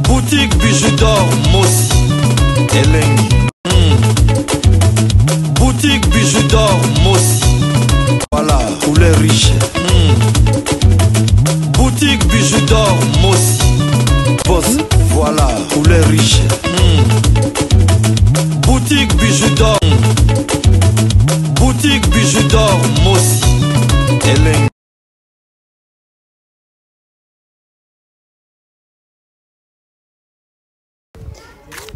Boutique bijoux d'or Mossi Elengi. Boutique bijoux d'or Mossi. Voilà, couleur riche. Boutique bijoux d'or Mossi. Boss, voilà, couleur riche. Boutique bijoux d'or. Boutique bijoux d'or Mossi Elengi.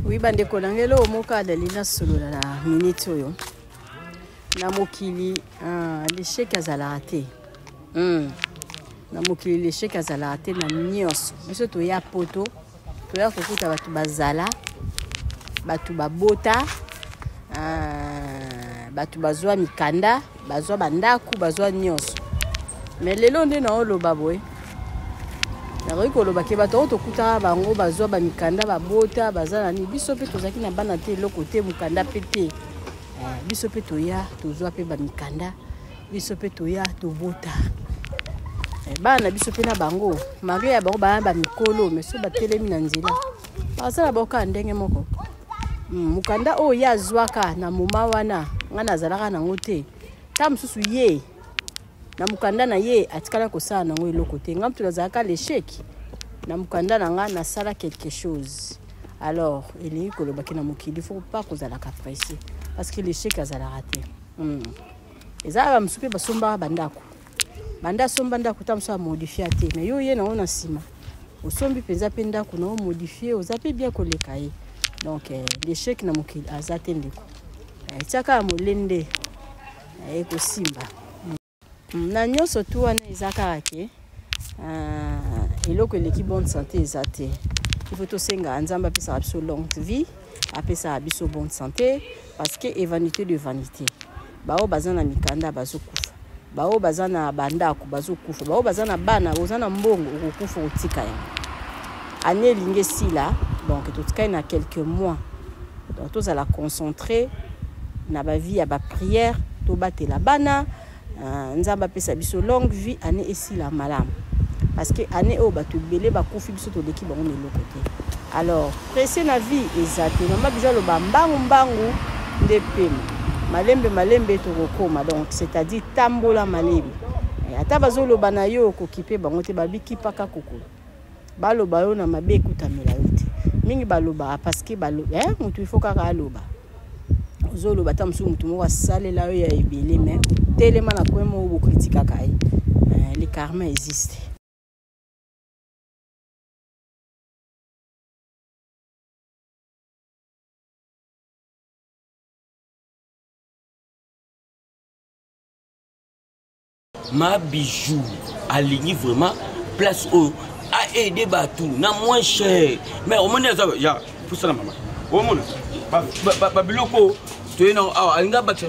Oui, bande kolangelo moka dalina solo na minute oyo. Na mokili l'échec azala te. Na mokili l'échec azala te na nyonso. Biso to ya poto, to ya kokuta batu bazala, batu babota, batu bazwa mikanda, bazwa bandaku, bazwa nyonso. Mais lelo nde na oloba boy. Na koloba ke bato tokuta bango bazwa ba mikanda babota bazala ni biso pe tozaki na bana te eloko te mukanda pe te. Biso pe toya tozwa pe ba mikanda, biso pe toya tobota. Bana biso pe na bango mari ya bango ba mikolo mais so batelemi na nzela basala boka ndenge moko. Mukanda o ya zwaka na moma wana ngana zalaka na ngote ta mususu ye na mukanda na ye atikala kosala na ngo eloko te ngam tulazaka l'échec na mukanda na nga na sala quelque chose. Alors il est koloba ke na mokili faut pas kozala ka pressé parce que l'échec azala raté. Ezala musupe basomba bandako banda somba ndako tamso modifier te mais yo ye na ona sima osombi penza pe ndako na modifier ozape bien koleka ye. Donc l'échec na mokili azate ndeko tiaka molende eko simba na nyonso tu wana ezaka ke eloko eleki bonne santé ezate. Il faut tosenga nzamba pesa biso longue vie apesa biso bonne santé parce que vanité de vanité bao bazana mikanda bazokufa bao bazana bandako bazokufa bao bazana bana ozana mbongo okokufa otika ya année linge sila. Donc totika na quelques mois donc tous à la concentrer na ba vie ya ba prière to batela bana nzamba pesa biso longue vie année esila malamu parce que année o batu belé ba kofi biso to leki bango na côté. Alors pressé na vie ezate mama biso lo bambangu mbangu nde pema malembe malembe to kokoma donc c'est-à-dire tambola malembe ata bazolo bana yo kokipe bango te babiki paka kokolo baloba yo na mabe kutamela yo te mingi baloba parce que baloba mutu il faut kaka aloba zolo bata musu mutu mo wasalela yo ya ebele mais telema na kwemo bo critique kai les karma existent. Ma bijou aligné vraiment place au a aidé batou na moins cher mais au moins ça ya pour ça la maman au moins ba biloko tu non ah nga ba tsu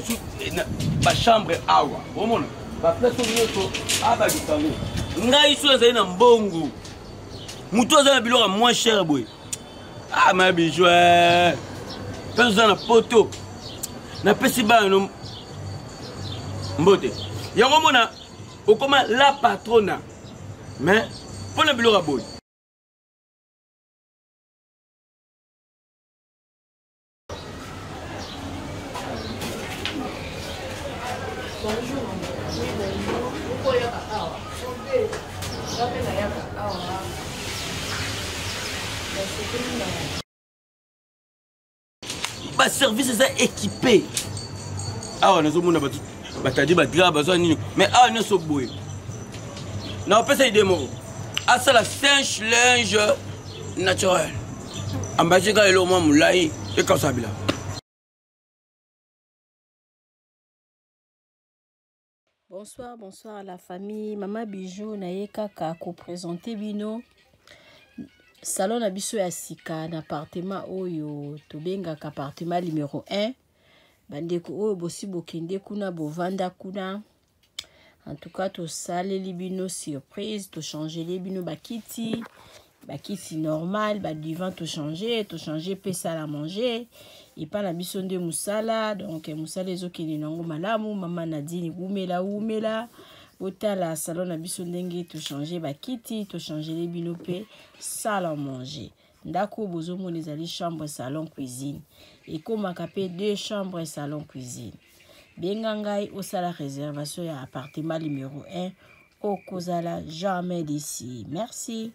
ba chambre awa au moins ba place au yo aba gitango nga iso za na mbongo muto za na biloko moins cher boy ah ma bijou pensa na poto na pesi ba no mbote yango mona au comment la patrona mais pour le biloko boy ba service est équipé. Ah on a zo mona batadi badra bazwa nini mais ah ne so boy na pesa idée mo asa la singe linge naturel ambaje ka elo mo mulai e kasabila. Bonsoir la famille Mama Bijou na ye kaka ko présenter bino salon na biso ya sika na appartement oyo to benga appartement numéro 1 bandeko oyo bosi bokende kuna bovanda kuna. En tout cas to sale libino surprise to changer libino bakiti normal ba divan to changer pesa la manger et pas la biso de musala donc musala ezokende nango malamu mama Nadine umela Botala salon na biso ndenge to changer ba kiti, to changer les binopé, salle à manger. Ndako bozomona ezali chambre salon cuisine. Et comme capé 2 chambres salon cuisine. Bengangai au sala réservation ya appartement numéro 1 au Kozala jamais d'ici. Merci.